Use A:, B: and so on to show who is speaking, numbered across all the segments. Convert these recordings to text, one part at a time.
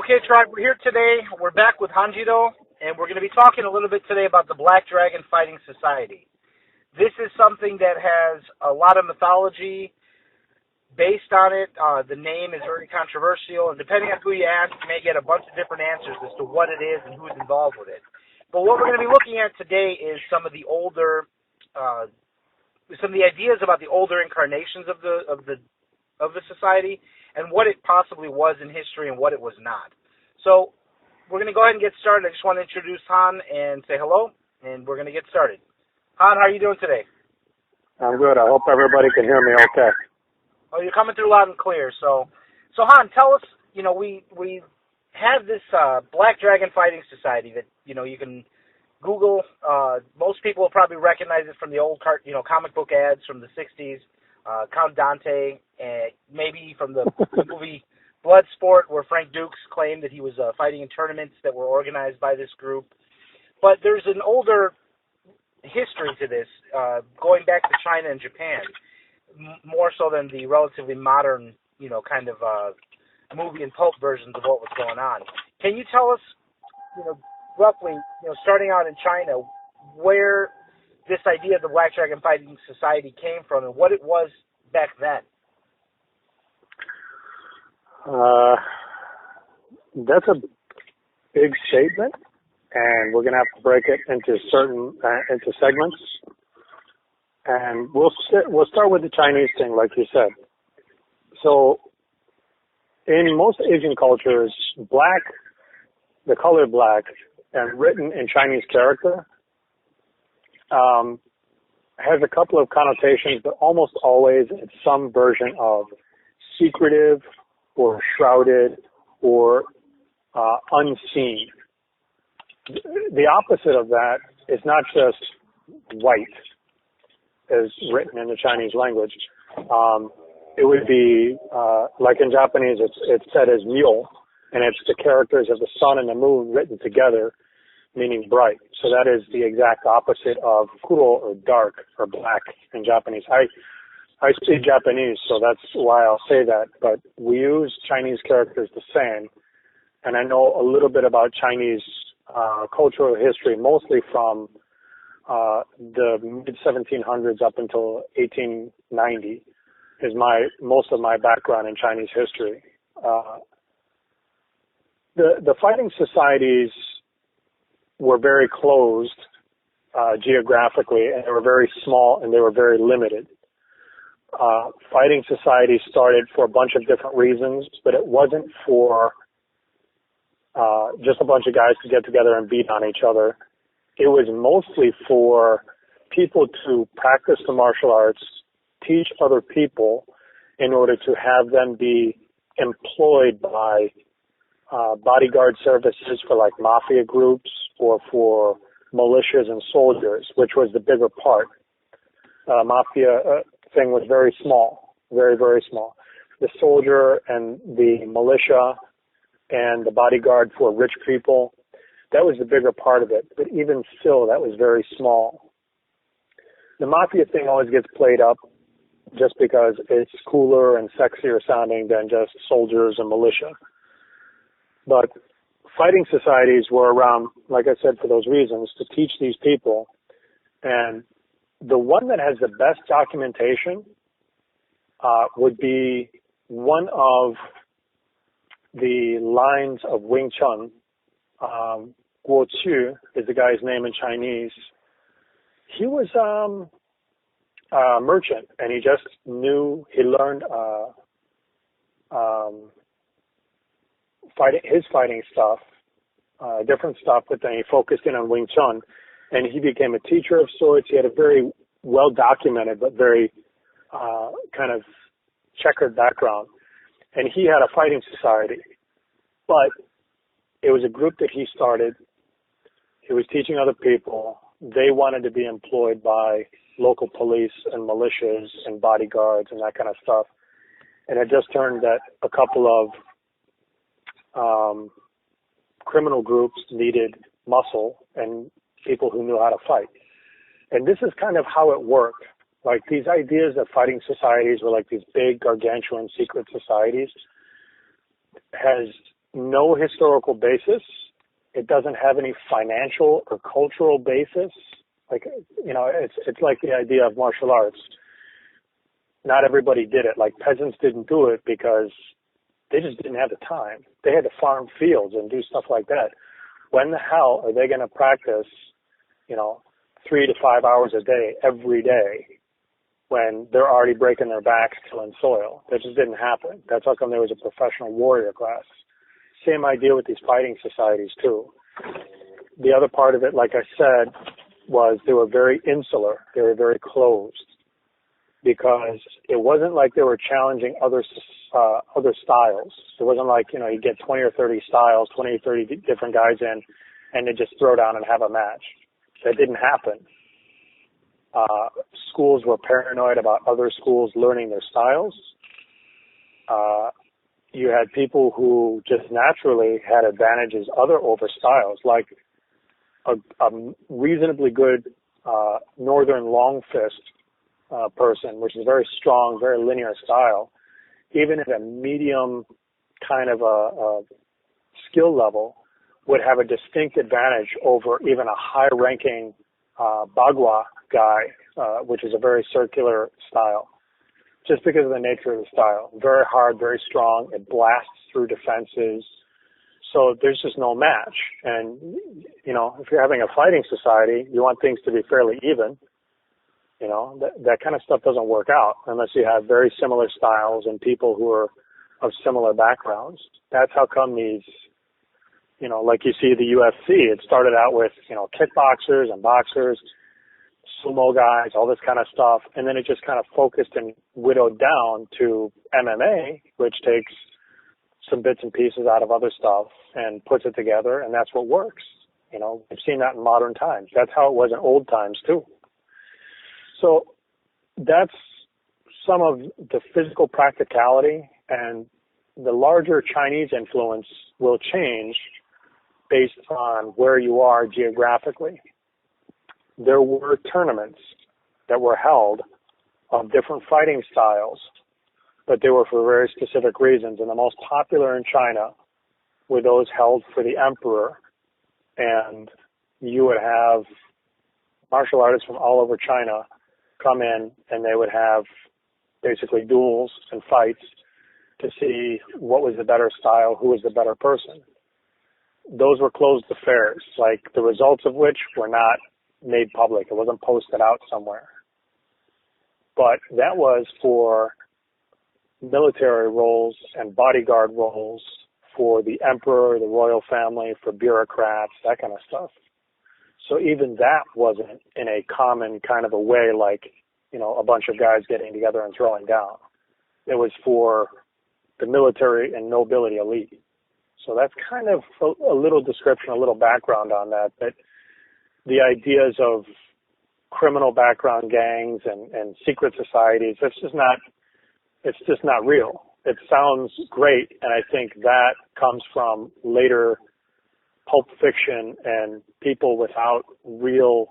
A: Okay, tribe, we're here today. We're back with Hanjiro, and we're going to be talking a little bit today about the Black Dragon Fighting Society. This is something that has a lot of mythology based on it. The name is very controversial, and depending on who you ask, you may get a bunch of different answers as to what it is and who's involved with it. But what we're going to be looking at today is some of the ideas about the older incarnations of the society and what it possibly was in history and what it was not. So we're going to go ahead and get started. I just want to introduce Han and say hello, and we're going to get started. Han, how are you doing today?
B: I'm good. I hope everybody can hear me okay.
A: Oh, you're coming through loud and clear. So Han, tell us, we have this Black Dragon Fighting Society that, you can Google. Most people will probably recognize it from the old comic book ads from the 60s. Count Dante, and maybe from the movie Bloodsport, where Frank Dukes claimed that he was fighting in tournaments that were organized by this group. But there's an older history to this, going back to China and Japan, more so than the relatively modern, kind of movie and pulp versions of what was going on. Can you tell us, roughly, starting out in China, where this idea of the Black Dragon Fighting Society came from and what it was back then?
B: That's a big statement, and we're going to have to break it into into segments. And we'll start with the Chinese thing, like you said. So, in most Asian cultures, black, the color black, and written in Chinese character, has a couple of connotations, but almost always it's some version of secretive or shrouded or unseen. The opposite of that is not just white, as written in the Chinese language. It would be, like in Japanese, it's said as mule, and it's the characters of the sun and the moon written together, meaning bright. So that is the exact opposite of kuro, or dark, or black in Japanese. I speak Japanese, so that's why I'll say that, but we use Chinese characters the same, and I know a little bit about Chinese cultural history, mostly from the mid-1700s up until 1890 is most of my background in Chinese history. The fighting societies were very closed geographically, and they were very small, and they were very limited. Fighting societies started for a bunch of different reasons, but it wasn't for just a bunch of guys to get together and beat on each other. It was mostly for people to practice the martial arts, teach other people in order to have them be employed by bodyguard services for like mafia groups or for militias and soldiers, which was the bigger part. Mafia thing was very small, very, very small. The soldier and the militia and the bodyguard for rich people, that was the bigger part of it. But even still, that was very small. The mafia thing always gets played up just because it's cooler and sexier sounding than just soldiers and militia. But fighting societies were around, like I said, for those reasons, to teach these people. And the one that has the best documentation would be one of the lines of Wing Chun. Guo Qu is the guy's name in Chinese. He was a merchant, and he just he learned fighting stuff, different stuff, but then he focused in on Wing Chun, and he became a teacher of sorts. He had a very well documented but very kind of checkered background, and he had a fighting society, but it was a group that he started. He was teaching other people. They wanted to be employed by local police and militias and bodyguards and that kind of stuff. And it just turned that a couple of criminal groups needed muscle and people who knew how to fight. And this is kind of how it worked. Like, these ideas that fighting societies were like these big, gargantuan secret societies has no historical basis. It doesn't have any financial or cultural basis. Like, it's like the idea of martial arts. Not everybody did it. Like, peasants didn't do it because they just didn't have the time. They had to farm fields and do stuff like that. When the hell are they going to practice, 3 to 5 hours a day, every day, when they're already breaking their backs tilling soil? That just didn't happen. That's how come there was a professional warrior class. Same idea with these fighting societies, too. The other part of it, like I said, was they were very insular. They were very closed, because it wasn't like they were challenging other styles. It wasn't like, you get 20 or 30 styles, 20 or 30 different guys in, and they just throw down and have a match. That didn't happen. Schools were paranoid about other schools learning their styles. You had people who just naturally had advantages over styles, like a reasonably good northern long fist person, which is very strong, very linear style, even at a medium kind of a skill level, would have a distinct advantage over even a high-ranking Bagua guy, which is a very circular style, just because of the nature of the style. Very hard, very strong. It blasts through defenses. So there's just no match. And, if you're having a fighting society, you want things to be fairly even. That kind of stuff doesn't work out unless you have very similar styles and people who are of similar backgrounds. That's how come these, like you see the UFC, it started out with, kickboxers and boxers, sumo guys, all this kind of stuff. And then it just kind of focused and widowed down to MMA, which takes some bits and pieces out of other stuff and puts it together. And that's what works. We've seen that in modern times. That's how it was in old times too. So that's some of the physical practicality, and the larger Chinese influence will change based on where you are geographically. There were tournaments that were held of different fighting styles, but they were for very specific reasons, and the most popular in China were those held for the emperor, and you would have martial artists from all over China come in, and they would have basically duels and fights to see what was the better style, who was the better person. Those were closed affairs, like the results of which were not made public. It wasn't posted out somewhere. But that was for military roles and bodyguard roles, for the emperor, the royal family, for bureaucrats, that kind of stuff. So even that wasn't in a common kind of a way, like, a bunch of guys getting together and throwing down. It was for the military and nobility elite. So that's kind of a little description, a little background on that. But the ideas of criminal background gangs and secret societies, it's just not real. It sounds great, and I think that comes from later pulp fiction and people without real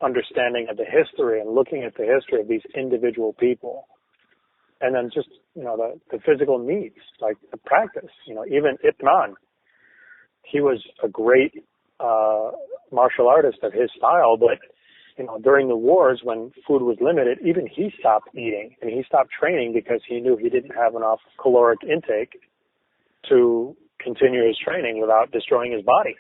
B: understanding of the history and looking at the history of these individual people. And then just, the physical needs, like the practice, even Ip Man, he was a great martial artist of his style, but, during the wars when food was limited, even he stopped eating and he stopped training because he knew he didn't have enough caloric intake to continue his training without destroying his body.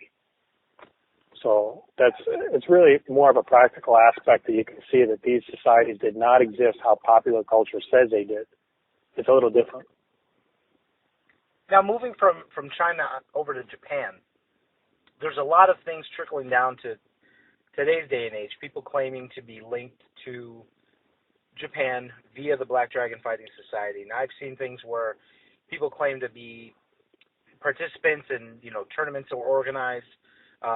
B: So it's really more of a practical aspect that you can see that these societies did not exist how popular culture says they did. It's a little different.
A: Now, moving from China over to Japan, there's a lot of things trickling down to today's day and age, people claiming to be linked to Japan via the Black Dragon Fighting Society. Now, I've seen things where people claim to be participants in, tournaments that were organized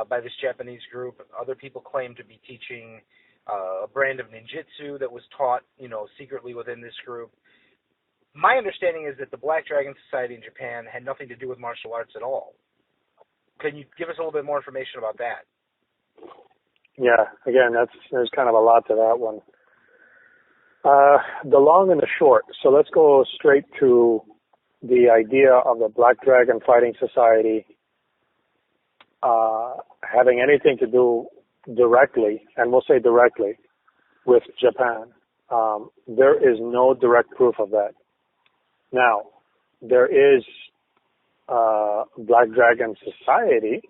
A: by this Japanese group. Other people claim to be teaching a brand of ninjutsu that was taught, secretly within this group. My understanding is that the Black Dragon Society in Japan had nothing to do with martial arts at all. Can you give us a little bit more information about that?
B: Yeah, again, there's kind of a lot to that one. The long and the short. So let's go straight to the idea of the Black Dragon Fighting Society having anything to do directly, and we'll say directly, with Japan. There is no direct proof of that. Now, there is Black Dragon Society,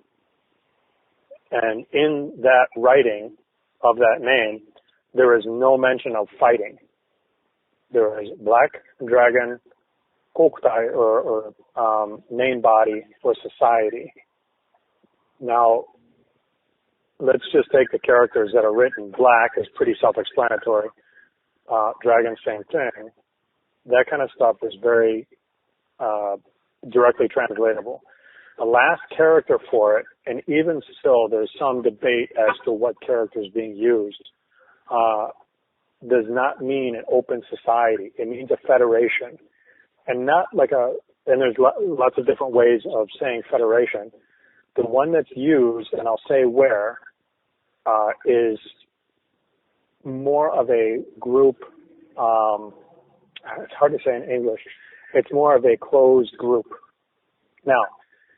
B: and in that writing of that name, there is no mention of fighting. There is Black Dragon Kokutai, or main body or society. Now, let's just take the characters that are written. Black is pretty self-explanatory. Dragon, same thing. That kind of stuff is very directly translatable. The last character for it, and even still there's some debate as to what character is being used, does not mean an open society. It means a federation. And not like and there's lots of different ways of saying federation. The one that's used, and I'll say where, is more of a group, it's hard to say in English, it's more of a closed group. Now,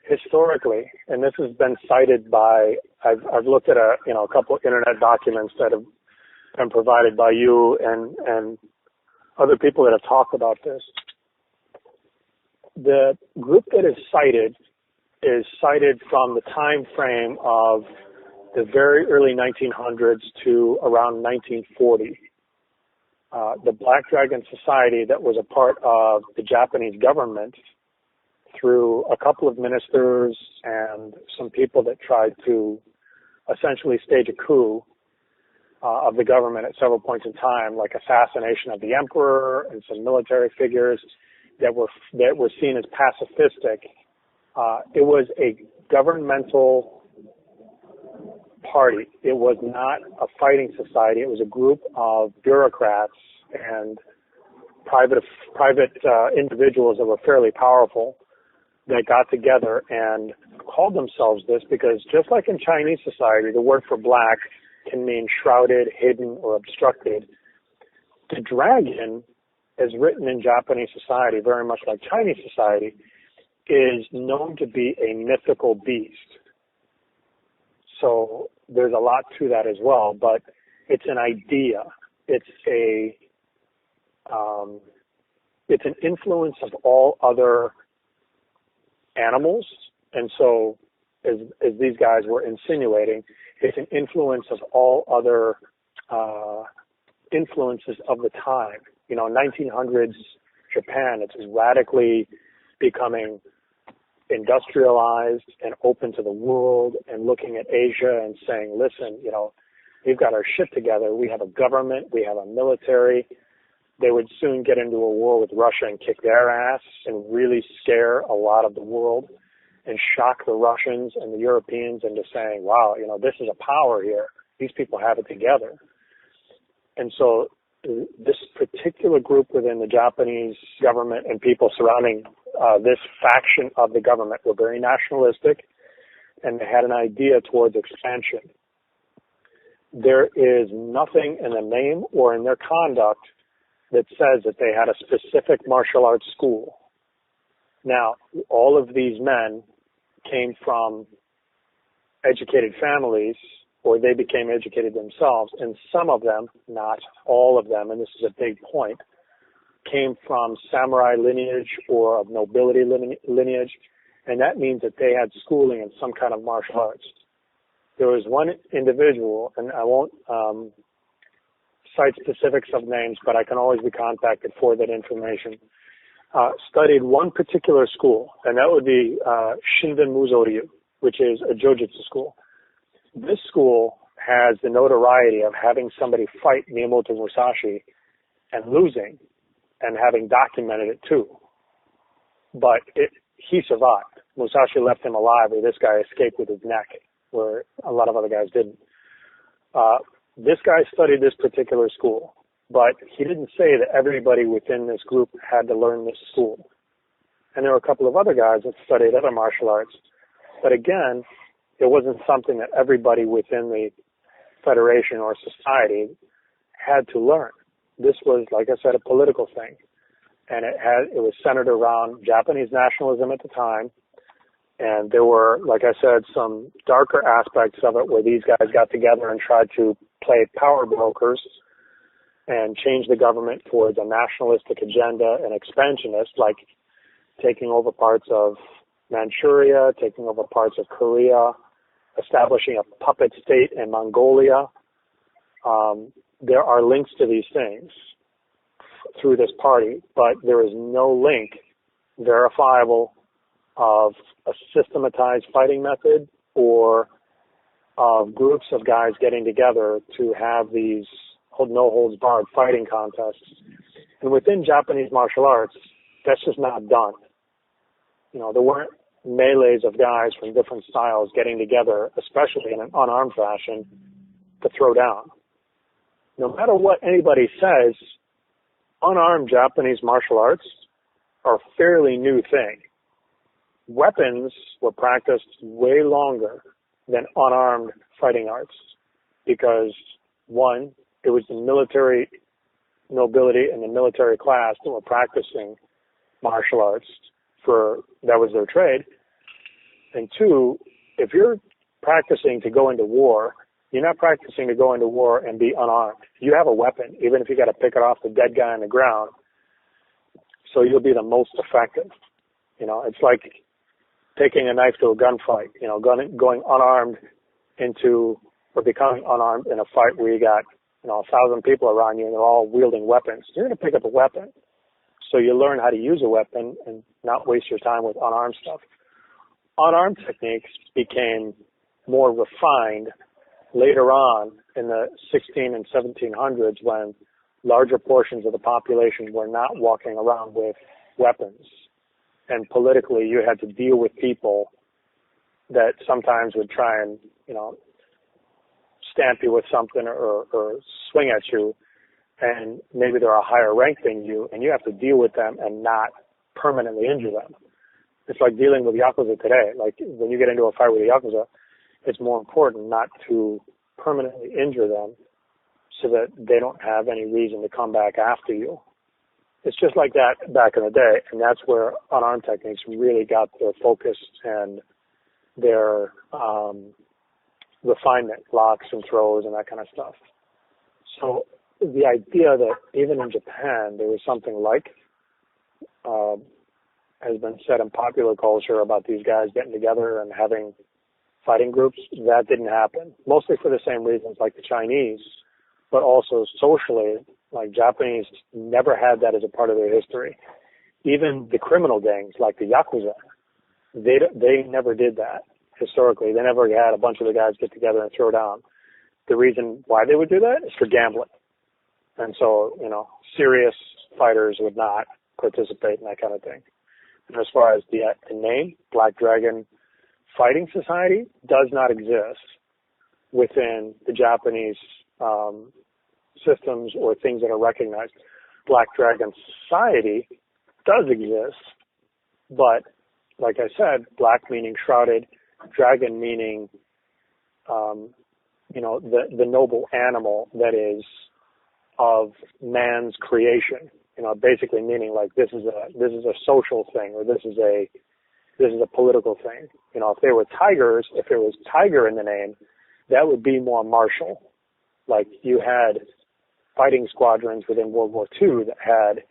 B: historically, and this has been cited by, I've looked at a couple of internet documents that have been provided by you and other people that have talked about this. The group that is cited from the time frame of the very early 1900s to around 1940. The Black Dragon Society that was a part of the Japanese government through a couple of ministers and some people that tried to essentially stage a coup of the government at several points in time, like assassination of the emperor and some military figures that were seen as pacifistic. It was a governmental party. It was not a fighting society. It was a group of bureaucrats and private individuals that were fairly powerful that got together and called themselves this, because just like in Chinese society, the word for black can mean shrouded, hidden, or obstructed. The dragon, as written in Japanese society, very much like Chinese society, is known to be a mythical beast. So there's a lot to that as well, but it's an idea. It's an influence of all other animals, and so as these guys were insinuating, it's an influence of all other influences of the time. 1900s Japan, it's radically becoming industrialized and open to the world and looking at Asia and saying, listen, we've got our shit together. We have a government. We have a military. They would soon get into a war with Russia and kick their ass and really scare a lot of the world and shock the Russians and the Europeans into saying, wow, this is a power here. These people have it together. And so this particular group within the Japanese government and people surrounding this faction of the government were very nationalistic, and they had an idea towards expansion. There is nothing in the name or in their conduct that says that they had a specific martial arts school. Now, all of these men came from educated families, or they became educated themselves, and some of them, not all of them, and this is a big point, came from samurai lineage or of nobility lineage, and that means that they had schooling in some kind of martial arts. There was one individual, and I won't cite specifics of names, but I can always be contacted for that information, studied one particular school, and that would be Shinden Muzoryu, which is a Jojutsu school. This school has the notoriety of having somebody fight Miyamoto Musashi and losing, and having documented it too. But he survived. Musashi left him alive, or this guy escaped with his neck, where a lot of other guys didn't. This guy studied this particular school, but he didn't say that everybody within this group had to learn this school. And there were a couple of other guys that studied other martial arts. But again, it wasn't something that everybody within the federation or society had to learn. This was, like I said, a political thing. and it was centered around Japanese nationalism at the time. And there were, like I said, some darker aspects of it where these guys got together and tried to play power brokers and change the government towards a nationalistic agenda and expansionist, like taking over parts of Manchuria, taking over parts of Korea, establishing a puppet state in Mongolia. There are links to these things through this party, but there is no link verifiable of a systematized fighting method or of groups of guys getting together to have these no-holds-barred fighting contests. And within Japanese martial arts, that's just not done. You know, there weren't melees of guys from different styles getting together, especially in an unarmed fashion, to throw down. No matter what anybody says, unarmed Japanese martial arts are a fairly new thing. Weapons were practiced way longer than unarmed fighting arts because, one, it was the military nobility and the military class that were practicing martial arts that was their trade. And two, if you're practicing to go into war, you're not practicing to go into war and be unarmed. You have a weapon, even if you got to pick it off the dead guy on the ground, so you'll be the most effective. You know, it's like taking a knife to a gunfight, you know, going unarmed into or becoming unarmed in a fight where you got, 1,000 people around you and they're all wielding weapons. You're going to pick up a weapon. So you learn how to use a weapon and not waste your time with unarmed stuff. Unarmed techniques became more refined later on in the 16 and 1700s when larger portions of the population were not walking around with weapons. And politically, you had to deal with people that sometimes would try and, stamp you with something or swing at you, and maybe they're a higher rank than you, and you have to deal with them and not permanently injure them. It's like dealing with Yakuza today. Like when you get into a fight with a Yakuza, it's more important not to permanently injure them so that they don't have any reason to come back after you. It's just like that back in the day, and that's where unarmed techniques really got their focus and their refinement, locks and throws and that kind of stuff. So the idea that even in Japan there was something like has been said in popular culture about these guys getting together and having fighting groups, that didn't happen. Mostly for the same reasons like the Chinese, but also socially, like Japanese never had that as a part of their history. Even the criminal gangs like the Yakuza, they never did that historically. They never had a bunch of the guys get together and throw down. The reason why they would do that is for gambling. And so, serious fighters would not participate in that kind of thing. And as far as the name, Black Dragon Fighting Society, does not exist within the Japanese systems or things that are recognized. Black Dragon Society does exist, but like I said, black meaning shrouded, dragon meaning, the noble animal that is of man's creation. Basically meaning like this is a social thing, or this is a political thing. If they were tigers, if there was tiger in the name, that would be more martial. Like you had fighting squadrons within World War II that had,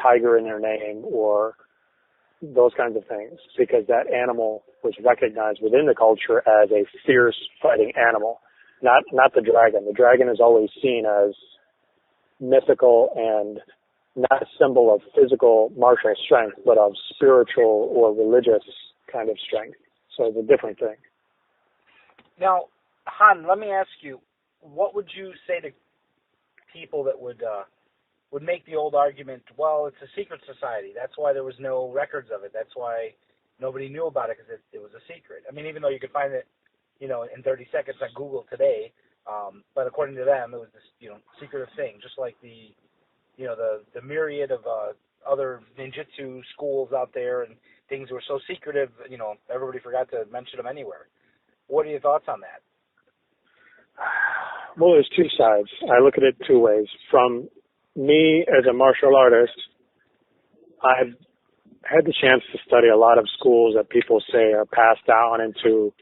B: tiger in their name or those kinds of things, because that animal was recognized within the culture as a fierce fighting animal, not the dragon. The dragon is always seen as mythical and not a symbol of physical martial strength, but of spiritual or religious kind of strength. So it's a different thing.
A: Now, Han, let me ask you, what would you say to people that would make the old argument, well, it's a secret society. That's why there was no records of it. That's why nobody knew about it, because it was a secret. I mean, even though you could find it, in 30 seconds on Google today, but according to them, it was this, secretive thing, just like the myriad of other ninjutsu schools out there and things were so secretive, everybody forgot to mention them anywhere. What are your thoughts on that?
B: Well, there's two sides. I look at it two ways. From me as a martial artist, I've had the chance to study a lot of schools that people say are passed down into,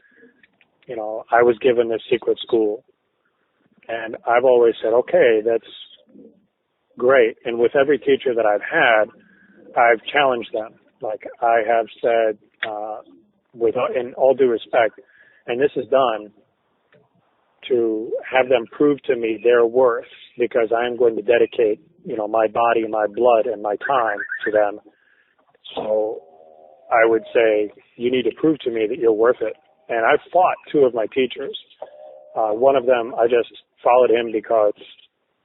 B: I was given this secret school. And I've always said, okay, that's great. And with every teacher that I've had, I've challenged them. Like I have said, in all due respect, and this is done to have them prove to me their worth, because I am going to dedicate, my body, my blood, and my time to them. So I would say, you need to prove to me that you're worth it. And I've fought two of my teachers. One of them, I just followed him because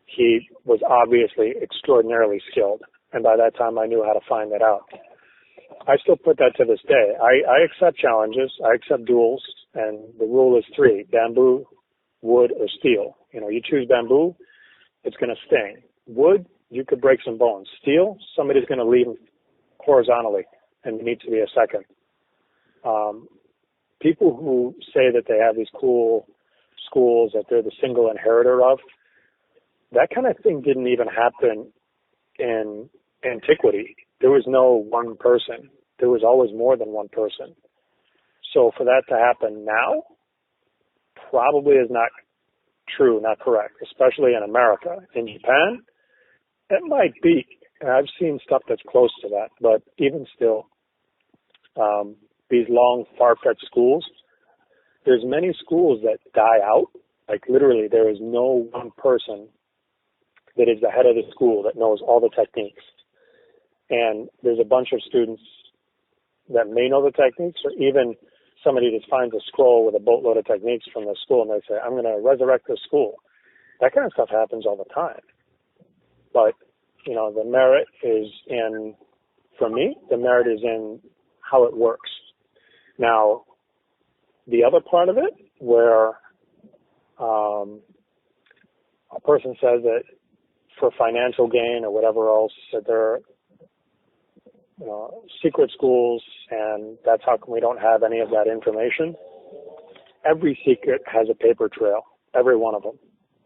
B: he was obviously extraordinarily skilled. And by that time, I knew how to find that out. I still put that to this day. I accept challenges. I accept duels. And the rule is 3, bamboo, wood, or steel. You choose bamboo, it's going to sting. Wood, you could break some bones. Steel, somebody's going to leave horizontally, and there needs to be a second. People who say that they have these cool schools that they're the single inheritor of, that kind of thing didn't even happen in antiquity. There was no one person. There was always more than one person. So for that to happen now probably is not true, not correct, especially in America. In Japan, it might be. I've seen stuff that's close to that, but even still, these long, far-fetched schools, there's many schools that die out. Like literally, there is no one person that is the head of the school that knows all the techniques. And there's a bunch of students that may know the techniques, or even somebody just finds a scroll with a boatload of techniques from the school and they say, I'm going to resurrect this school. That kind of stuff happens all the time. But, the merit is in, for me, the merit is in how it works. Now, the other part of it, where a person says that for financial gain or whatever else, that they're secret schools, and that's how come we don't have any of that information. Every secret has a paper trail, every one of them.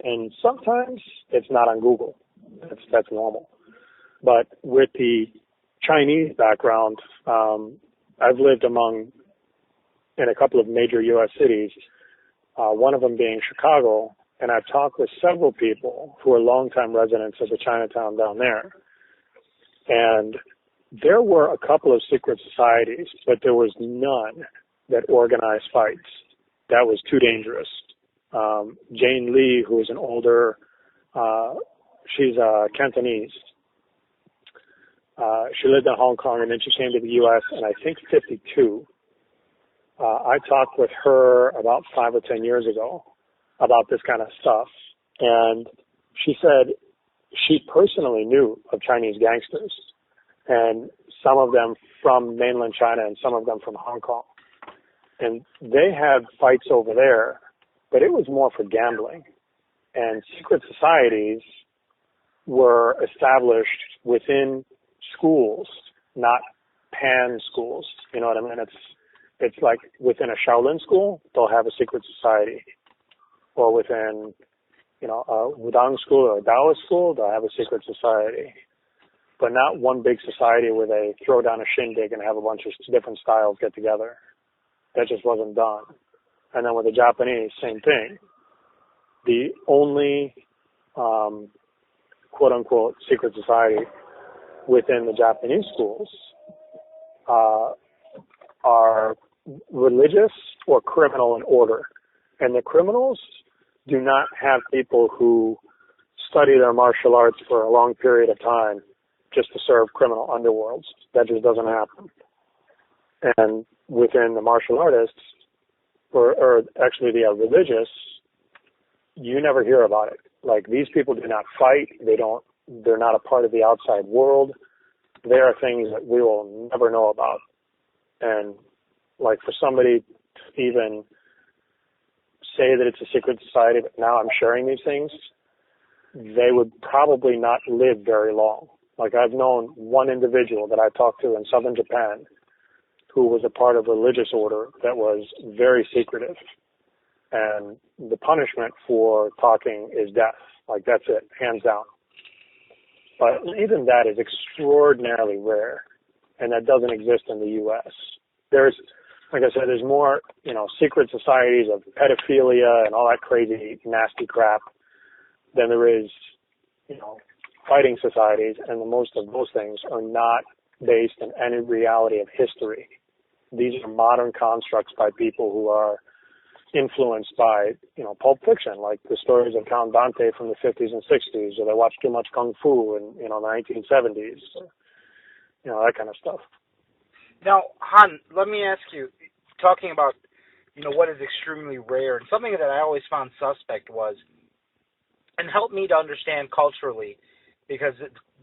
B: And sometimes it's not on Google. That's normal. But with the Chinese background, I've lived in a couple of major U.S. cities, one of them being Chicago, and I've talked with several people who are longtime residents of the Chinatown down there. And there were a couple of secret societies, but there was none that organized fights. That was too dangerous. Jane Lee, who is an older, she's Cantonese. She lived in Hong Kong, and then she came to the U.S. in, I think, 52. I talked with her about 5 or 10 years ago about this kind of stuff, and she said she personally knew of Chinese gangsters, and some of them from mainland China and some of them from Hong Kong. And they had fights over there, but it was more for gambling. And secret societies were established within schools, not pan schools. You know what I mean? It's like within a Shaolin school, they'll have a secret society. Or within, a Wudang school or a Taoist school, they'll have a secret society. But not one big society where they throw down a shindig and have a bunch of different styles get together. That just wasn't done. And then with the Japanese, same thing. The only, quote-unquote, secret society within the Japanese schools are religious or criminal in order. And the criminals do not have people who study their martial arts for a long period of time just to serve criminal underworlds. That just doesn't happen. And within the martial artists, or actually the religious, you never hear about it. Like, these people do not fight. They're not a part of the outside world. They are things that we will never know about. And like, for somebody to even say that it's a secret society, but now I'm sharing these things, they would probably not live very long. Like, I've known one individual that I talked to in southern Japan who was a part of a religious order that was very secretive. And the punishment for talking is death. Like, that's it, hands down. But even that is extraordinarily rare, and that doesn't exist in the U.S. There's, like I said, there's more, secret societies of pedophilia and all that crazy, nasty crap than there is, fighting societies, and the most of those things are not based in any reality of history. These are modern constructs by people who are influenced by, Pulp Fiction, like the stories of Count Dante from the 50s and 60s, or they watched too much Kung Fu in, the 1970s, that kind of stuff.
A: Now, Han, let me ask you, talking about, what is extremely rare, and something that I always found suspect was, and helped me to understand culturally, because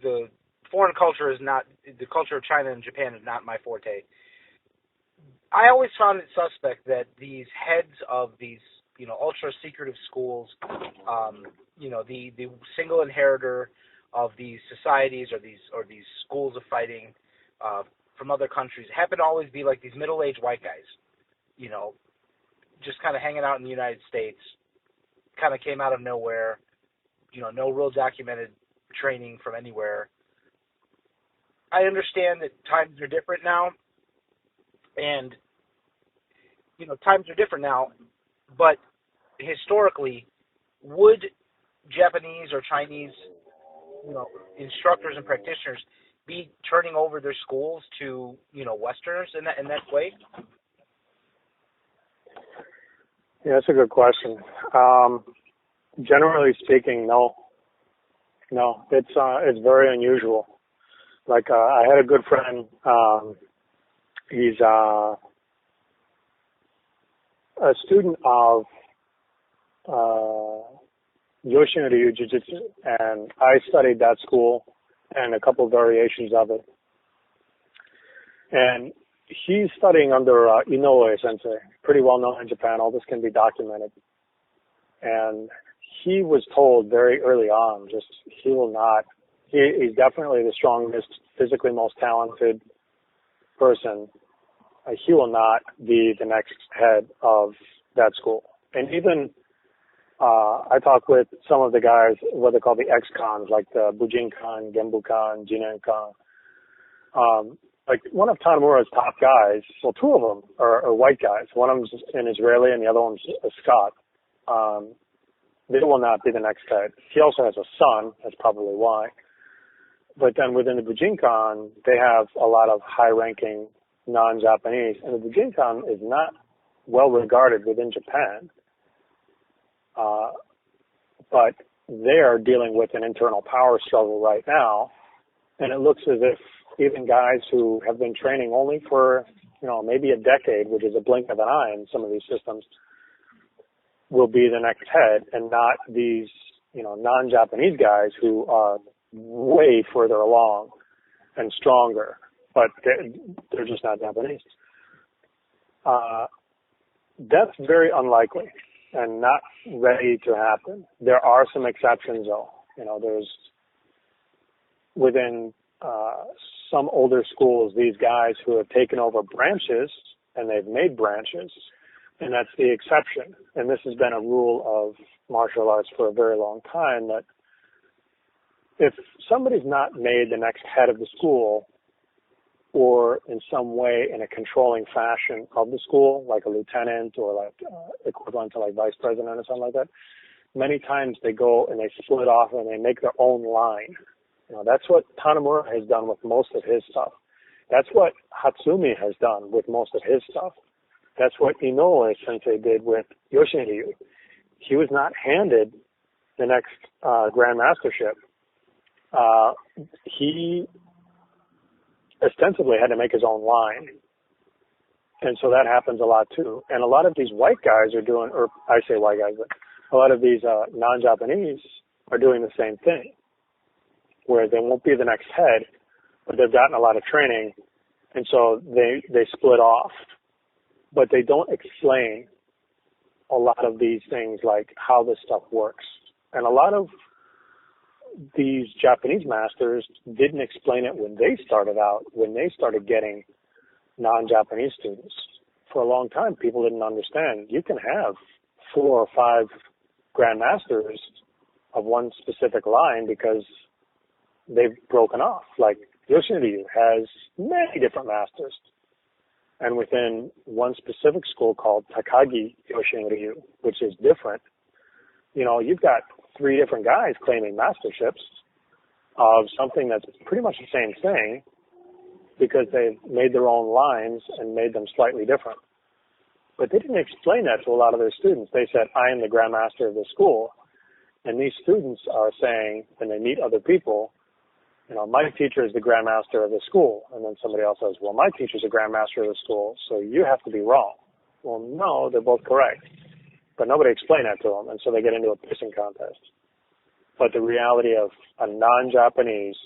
A: the foreign culture is not, the culture of China and Japan is not my forte. I always found it suspect that these heads of these, ultra secretive schools, the single inheritor of these societies or these schools of fighting from other countries happen to always be like these middle-aged white guys, just kind of hanging out in the United States, kind of came out of nowhere, no real documented training from anywhere. I understand that times are different now, and times are different now, but historically, would Japanese or Chinese, instructors and practitioners be turning over their schools to, Westerners in that way?
B: Yeah, that's a good question. Generally speaking, no. No, it's very unusual. Like, I had a good friend, he's a student of Yoshinryu Jiu-Jitsu, and I studied that school and a couple variations of it. And he's studying under Inoue Sensei, pretty well known in Japan. All this can be documented. And he was told very early on, he's definitely the strongest, physically most talented person. He will not be the next head of that school. And even I talk with some of the guys, what they call the ex-cons, like the Bujinkan, Genbukan, Jinenkan. Like one of Tanamura's top guys, well, two of them are white guys. One of them's an Israeli and the other one's a Scot. They will not be the next head. He also has a son. That's probably why. But then within the Bujinkan, they have a lot of high-ranking non-Japanese, and the Bujinkan is not well regarded within Japan. But they are dealing with an internal power struggle right now, and it looks as if even guys who have been training only for, maybe a decade, which is a blink of an eye in some of these systems, will be the next head, and not these, non-Japanese guys who are way further along and stronger, but they're just not Japanese. That's very unlikely and not ready to happen. There are some exceptions, though. There's within some older schools, these guys who have taken over branches and they've made branches, and that's the exception. And this has been a rule of martial arts for a very long time, that if somebody's not made the next head of the school, or in some way in a controlling fashion of the school, like a lieutenant or like equivalent to like vice president or something like that, many times they go and they split off and they make their own line. That's what Tanamura has done with most of his stuff. That's what Hatsumi has done with most of his stuff. That's what Inoue Sensei did with Yoshinryu. He was not handed the next grandmastership. He ostensibly had to make his own line. And so that happens a lot too. And a lot of these white guys are doing, or I say white guys, but a lot of these non-Japanese are doing the same thing, where they won't be the next head, but they've gotten a lot of training, and so they split off. But they don't explain a lot of these things, like how this stuff works. And a lot of these Japanese masters didn't explain it when they started out, when they started getting non-Japanese students. For a long time, people didn't understand. You can have 4 or 5 grandmasters of one specific line because they've broken off. Like Yoshinryu has many different masters. And within one specific school called Takagi Yoshinryu, which is different, you've got 3 different guys claiming masterships of something that's pretty much the same thing because they've made their own lines and made them slightly different. But they didn't explain that to a lot of their students. They said, I am the grandmaster of the school. And these students are saying, when they meet other people, my teacher is the grandmaster of the school. And then somebody else says, well, my teacher's a grandmaster of the school, so you have to be wrong. Well, no, they're both correct. But nobody explained that to them, and so they get into a pissing contest. But the reality of a non-Japanese,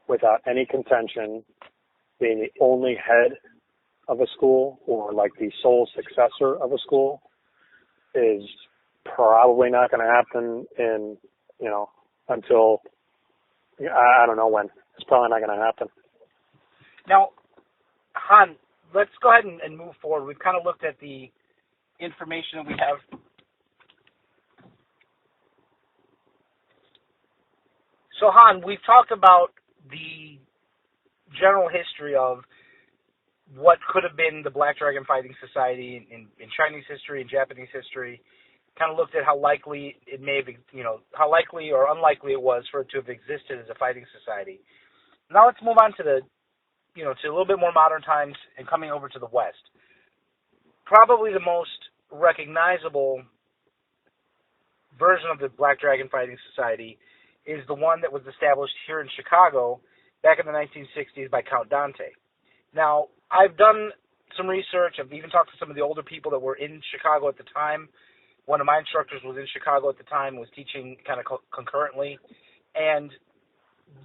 B: without any contention, being the only head of a school or like the sole successor of a school is probably not going to happen until, I don't know when. It's probably not going to happen.
A: Now, Han, let's go ahead and move forward. We've kind of looked at the information that we have. So, Han, we've talked about the general history of what could have been the Black Dragon Fighting Society in Chinese history and Japanese history. Kind of looked at how likely it may have, how likely or unlikely it was for it to have existed as a fighting society. Now let's move on to to a little bit more modern times and coming over to the West. Probably the most recognizable version of the Black Dragon Fighting Society is the one that was established here in Chicago back in the 1960s by Count Dante. Now, I've done some research. I've even talked to some of the older people that were in Chicago at the time. One of my instructors was in Chicago at the time, was teaching kind of concurrently. And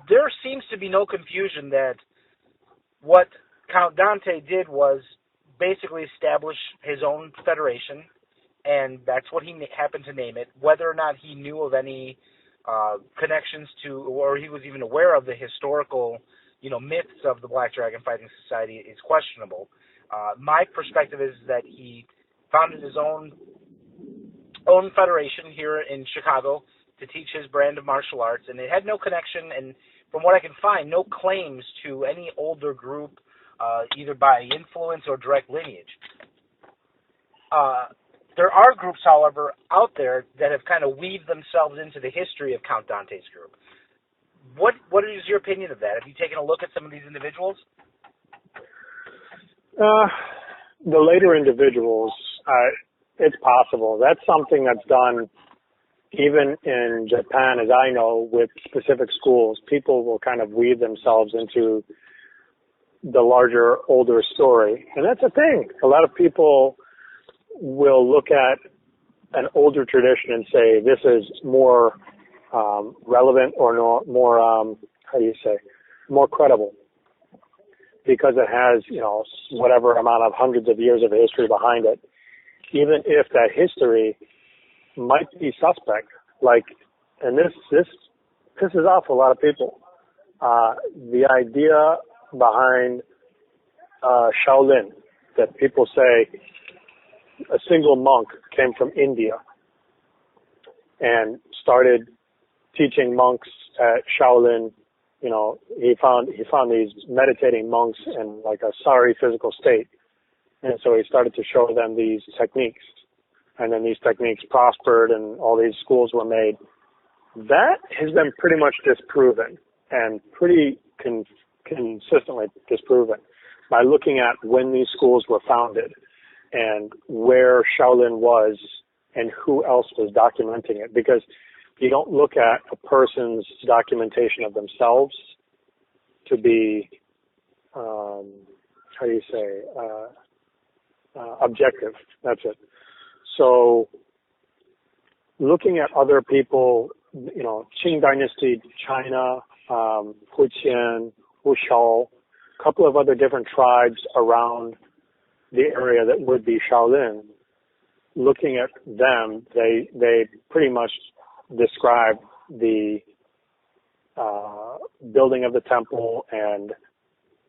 A: there seems to be no confusion that what Count Dante did was basically establish his own federation, and that's what he happened to name it. Whether or not he knew of any connections to, or he was even aware of the historical, myths of the Black Dragon Fighting Society is questionable. My perspective is that he founded his own federation here in Chicago to teach his brand of martial arts, and it had no connection, and from what I can find, no claims to any older group, either by influence or direct lineage. There are groups, however, out there that have kind of weaved themselves into the history of Count Dante's group. What is your opinion of that? Have you taken a look at some of these individuals?
B: The later individuals, it's possible. That's something that's done even in Japan, as I know, with specific schools. People will kind of weave themselves into the larger, older story. And that's a thing. A lot of people will look at an older tradition and say this is more relevant or more, more credible because it has, whatever amount of hundreds of years of history behind it. Even if that history might be suspect, and this pisses off a lot of people. The idea behind Shaolin, that people say a single monk came from India and started teaching monks at Shaolin. He found these meditating monks in like a sorry physical state. And so he started to show them these techniques. And then these techniques prospered and all these schools were made. That has been pretty much disproven and pretty consistently disproven by looking at when these schools were founded and where Shaolin was and who else was documenting it. Because you don't look at a person's documentation of themselves to be, objective. That's it. So looking at other people, Qing Dynasty, China, Fujian, Wushao, a couple of other different tribes around the area that would be Shaolin, looking at them, they pretty much describe the building of the temple and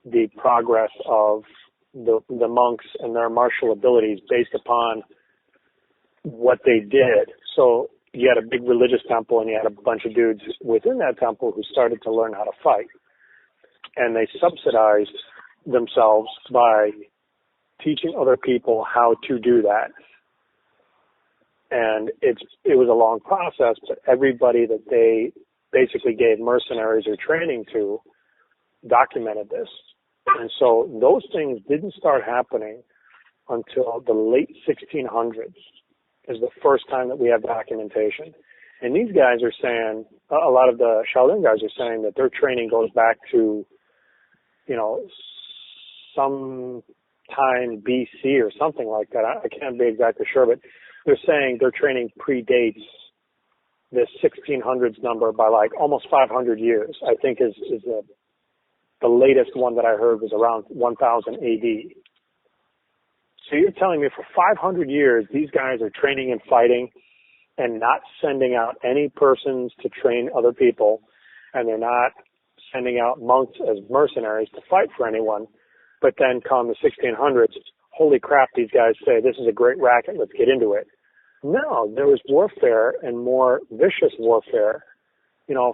B: the progress of the monks and their martial abilities based upon what they did. So you had a big religious temple, and you had a bunch of dudes within that temple who started to learn how to fight. And they subsidized themselves by teaching other people how to do that. And it was a long process, but everybody that they basically gave mercenaries or training to documented this. And so those things didn't start happening until the late 1600s is the first time that we have documentation. And these guys are saying, a lot of the Shaolin guys are saying that their training goes back to, some time BC or something like that. I can't be exactly sure, but they're saying their training predates this 1600s number by like almost 500 years. I think is the latest one that I heard was around 1000 AD. So you're telling me for 500 years, these guys are training and fighting and not sending out any persons to train other people, and they're not sending out monks as mercenaries to fight for anyone. But then come the 1600s, holy crap, these guys say, this is a great racket, let's get into it. No, there was warfare and more vicious warfare,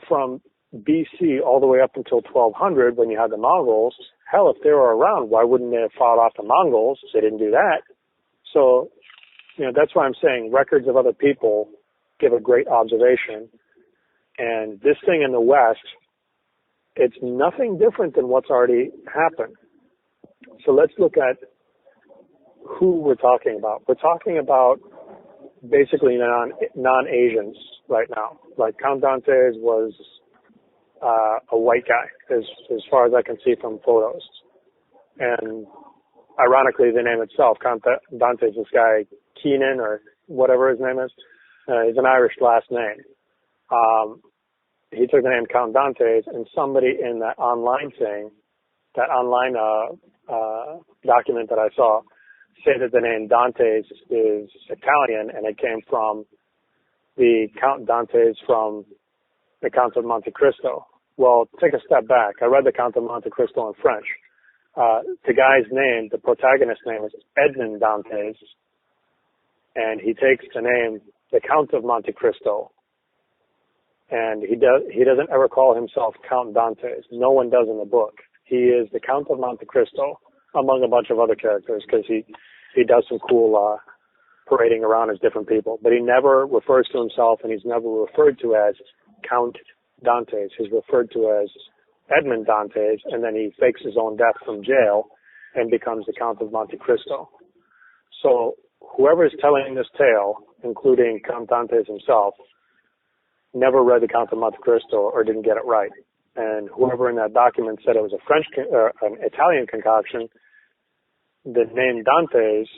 B: from BC all the way up until 1200 when you had the Mongols. Hell, if they were around, why wouldn't they have fought off the Mongols? They didn't do that. So, that's why I'm saying records of other people give a great observation. And this thing in the West, it's nothing different than what's already happened. So let's look at who we're talking about. We're talking about basically non-Asians right now. Like Count Dantes was a white guy, as far as I can see from photos. And ironically, the name itself, Count Dantes, this guy Keenan or whatever his name is, he's an Irish last name. He took the name Count Dantes, and somebody in that online thing, that online document that I saw, say that the name Dantes is Italian, and it came from the Count Dantes from the Count of Monte Cristo. Well, take a step back. I read the Count of Monte Cristo in French. The guy's name, the protagonist's name, is Edmond Dantes, and he takes the name the Count of Monte Cristo, and he doesn't ever call himself Count Dantes. No one does in the book. He is the Count of Monte Cristo, among a bunch of other characters, because he does some cool parading around as different people. But he never refers to himself, and he's never referred to as Count Dantes. He's referred to as Edmond Dantes, and then he fakes his own death from jail and becomes the Count of Monte Cristo. So whoever is telling this tale, including Count Dantes himself, never read the Count of Monte Cristo or didn't get it right. And whoever in that document said it was an Italian concoction, the name Dantes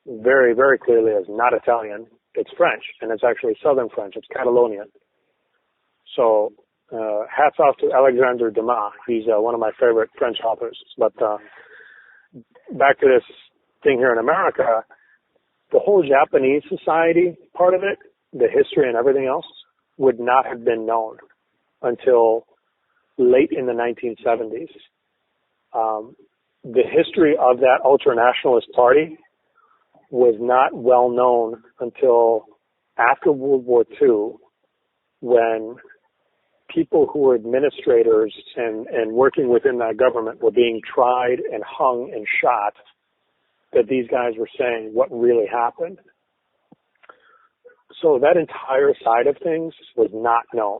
B: very, very clearly is not Italian. It's French, and it's actually Southern French. It's Catalonian. So hats off to Alexandre Dumas. He's one of my favorite French authors. But back to this thing here in America, the whole Japanese society part of it, the history and everything else, would not have been known until late in the 1970s. The history of that ultra-nationalist party was not well known until after World War II, when people who were administrators and working within that government were being tried and hung and shot, that these guys were saying what really happened. So that entire side of things was not known.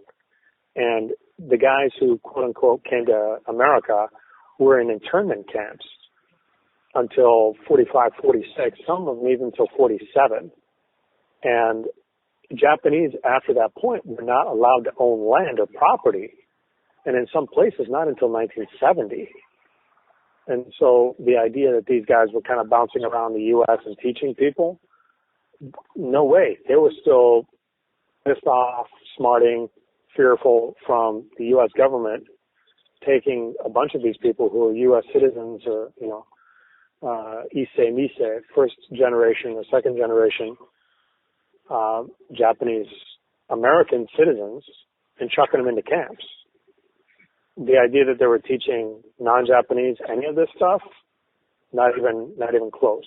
B: And the guys who, quote unquote, came to America were in internment camps until 45, 46, some of them even until 47. And Japanese, after that point, were not allowed to own land or property. And in some places, not until 1970. And so the idea that these guys were kind of bouncing around the U.S. and teaching people, no way. They were still pissed off, smarting, fearful from the U.S. government taking a bunch of these people who are U.S. citizens or, ise, first generation or second generation Japanese American citizens, and chucking them into camps. The idea that they were teaching non-Japanese any of this stuff, not even close.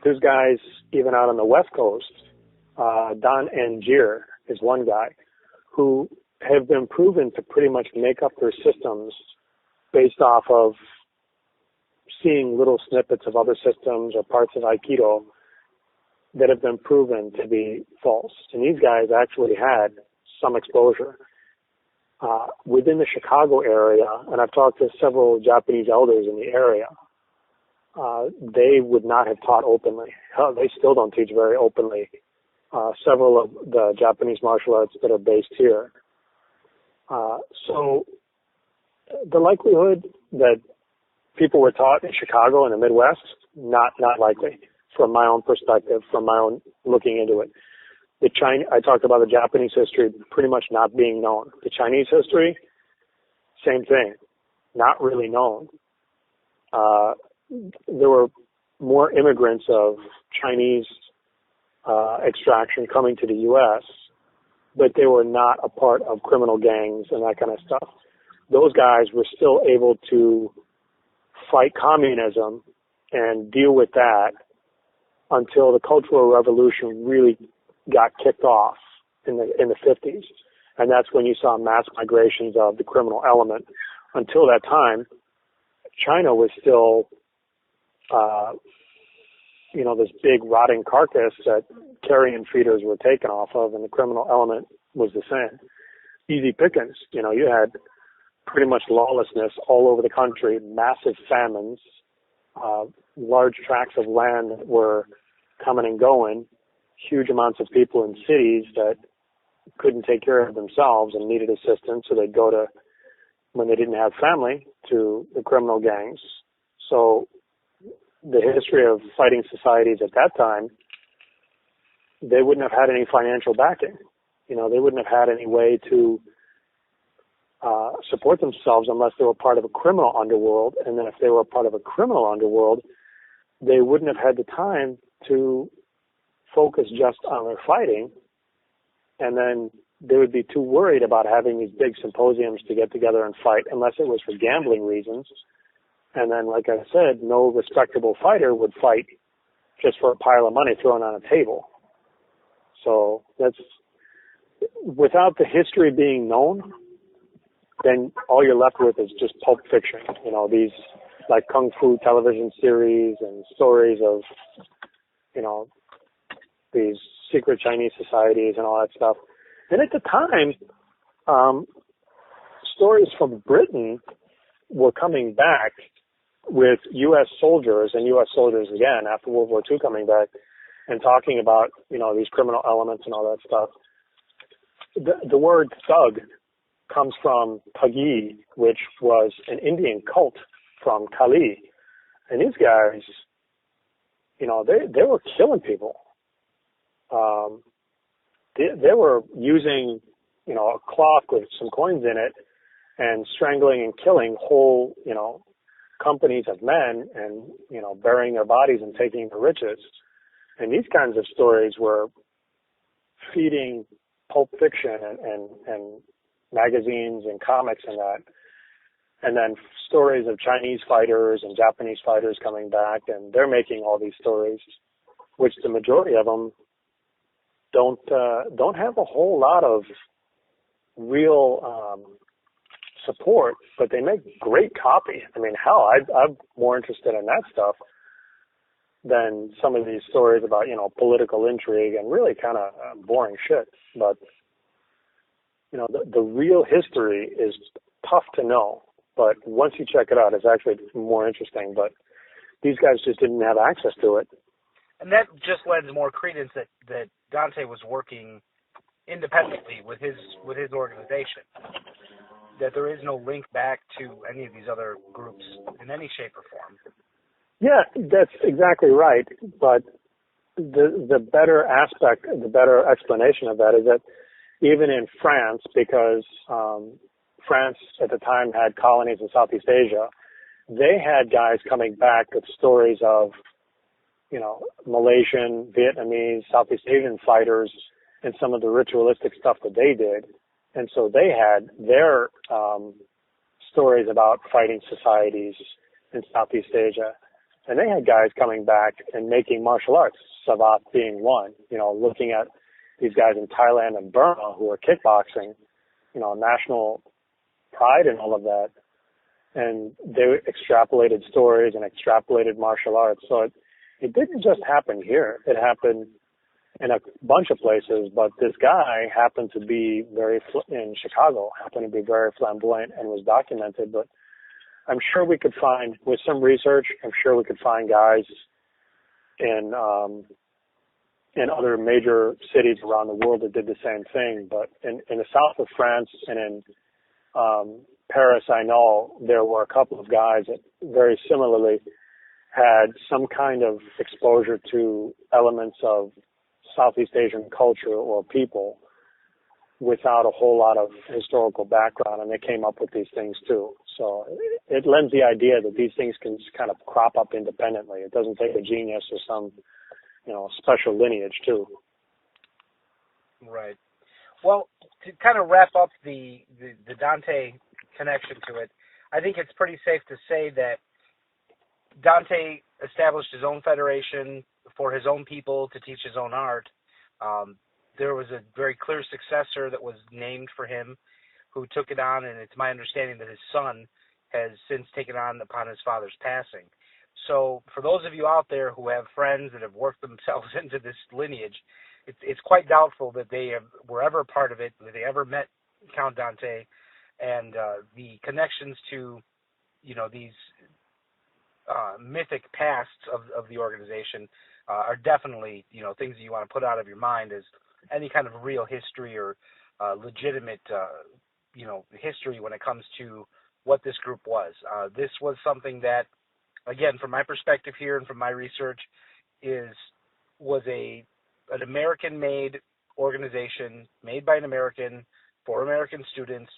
B: There's guys even out on the West Coast, Don Angier, is one guy, who have been proven to pretty much make up their systems based off of seeing little snippets of other systems or parts of Aikido that have been proven to be false. And these guys actually had some exposure. Within the Chicago area, and I've talked to several Japanese elders in the area, they would not have taught openly. Hell, they still don't teach very openly. Several of the Japanese martial arts that are based here. So the likelihood that people were taught in Chicago and the Midwest, not likely, from my own perspective, from my own looking into it. I talked about the Japanese history pretty much not being known. The Chinese history, same thing, not really known. There were more immigrants of Chinese extraction coming to the U.S., but they were not a part of criminal gangs and that kind of stuff. Those guys were still able to fight communism and deal with that until the Cultural Revolution really got kicked off in the 50s. And that's when you saw mass migrations of the criminal element. Until that time, China was still, this big rotting carcass that carrion feeders were taken off of, and the criminal element was the same. Easy pickings. You had pretty much lawlessness all over the country, massive famines, large tracts of land that were coming and going, huge amounts of people in cities that couldn't take care of themselves and needed assistance, so they'd go to, when they didn't have family, to the criminal gangs. So the history of fighting societies at that time, they wouldn't have had any financial backing. They wouldn't have had any way to support themselves unless they were part of a criminal underworld. And then if they were part of a criminal underworld, they wouldn't have had the time to focus just on their fighting. And then they would be too worried about having these big symposiums to get together and fight unless it was for gambling reasons. And then, like I said, no respectable fighter would fight just for a pile of money thrown on a table. So that's, without the history being known, then all you're left with is just pulp fiction. These like kung fu television series and stories of, these secret Chinese societies and all that stuff. And at the time, stories from Britain were coming back with U.S. soldiers and U.S. soldiers again after World War II coming back and talking about, these criminal elements and all that stuff. The word thug comes from Thugee, which was an Indian cult from Kali. And these guys, they were killing people. They were using, a cloth with some coins in it and strangling and killing whole, companies of men and, burying their bodies and taking the riches. And these kinds of stories were feeding pulp fiction and magazines and comics and that. And then stories of Chinese fighters and Japanese fighters coming back, and they're making all these stories, which the majority of them don't have a whole lot of real support, but they make great copy. I mean, hell, I'm more interested in that stuff than some of these stories about, political intrigue and really kind of boring shit. But, the real history is tough to know, but once you check it out, it's actually more interesting. But these guys just didn't have access to it.
A: And that just lends more credence that Dante was working independently with his organization. That there is no link back to any of these other groups in any shape or form.
B: Yeah, that's exactly right. But the better aspect, the better explanation of that is that even in France, because France at the time had colonies in Southeast Asia, they had guys coming back with stories of, Malaysian, Vietnamese, Southeast Asian fighters and some of the ritualistic stuff that they did. And so they had their stories about fighting societies in Southeast Asia. And they had guys coming back and making martial arts, Savat being one, looking at these guys in Thailand and Burma who are kickboxing, national pride and all of that. And they extrapolated stories and extrapolated martial arts. So it didn't just happen here. It happened in a bunch of places, but this guy happened to be in Chicago, happened to be very flamboyant and was documented. But I'm sure we could find, with some research, I'm sure we could find guys in other major cities around the world that did the same thing. But in the south of France and in Paris, I know there were a couple of guys that very similarly had some kind of exposure to elements of Southeast Asian culture or people without a whole lot of historical background, and they came up with these things too. So it lends the idea that these things can kind of crop up independently. It doesn't take a genius or some, special lineage too.
A: Right. Well, to kind of wrap up the Dante connection to it, I think it's pretty safe to say that Dante established his own federation for his own people to teach his own art. There was a very clear successor that was named for him who took it on, and it's my understanding that his son has since taken on upon his father's passing. So for those of you out there who have friends that have worked themselves into this lineage, it's quite doubtful that they were ever part of it, that they ever met Count Dante, and the connections to, these mythic pasts of the organization are definitely, things that you want to put out of your mind as any kind of real history or legitimate, history when it comes to what this group was. This was something that, again, from my perspective here and from my research, was an American-made organization made by an American for American students.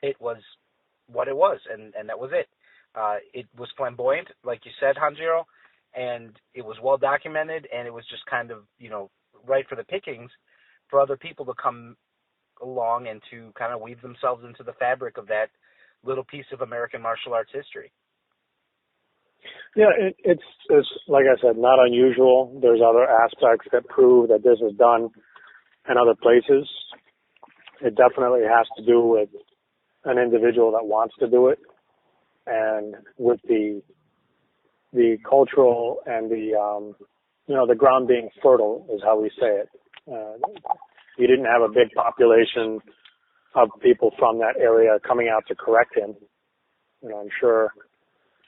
A: It was what it was, and that was it. It was flamboyant, like you said, Hanjiro, and it was well documented, and it was just kind of, right for the pickings for other people to come along and to kind of weave themselves into the fabric of that little piece of American martial arts history.
B: Yeah, it's like I said, not unusual. There's other aspects that prove that this is done in other places. It definitely has to do with an individual that wants to do it, and with the cultural and the ground being fertile is how we say it. You didn't have a big population of people from that area coming out to correct him. I'm sure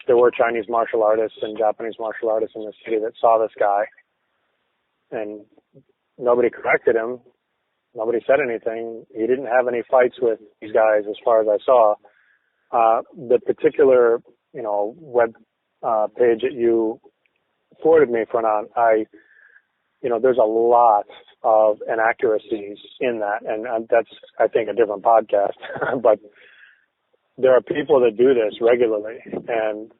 B: there were Chinese martial artists and Japanese martial artists in the city that saw this guy, and nobody corrected him. Nobody said anything. He didn't have any fights with these guys as far as I saw. The particular, web page that you forwarded me from on, there's a lot of inaccuracies in that, and that's, I think, a different podcast. But there are people that do this regularly, and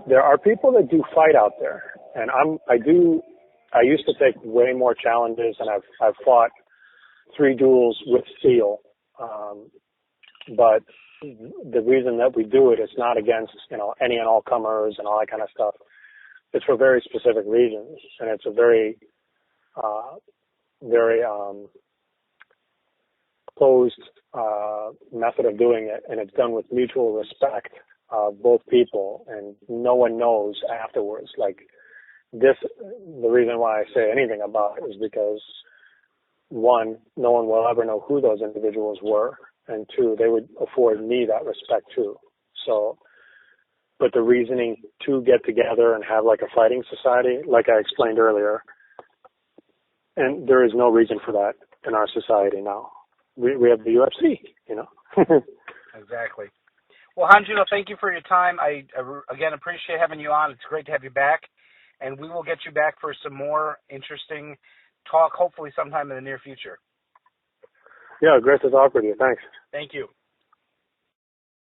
B: there are people that do fight out there. And I used to take way more challenges, and I've fought 3 duels with steel. But the reason that we do it is not against, any and all comers and all that kind of stuff. It's for very specific reasons, and it's a very closed method of doing it, and it's done with mutual respect of both people, and no one knows afterwards. Like this, the reason why I say anything about it is because, 1, no one will ever know who those individuals were, and 2, they would afford me that respect too. So, but the reasoning to get together and have like a fighting society, like I explained earlier, and there is no reason for that in our society now. We have the UFC,
A: Exactly. Well, Hanjiro, thank you for your time. I again appreciate having you on. It's great to have you back, and we will get you back for some more interesting talk, hopefully sometime in the near future.
B: Yeah, great to talk with you. Thanks.
A: Thank you.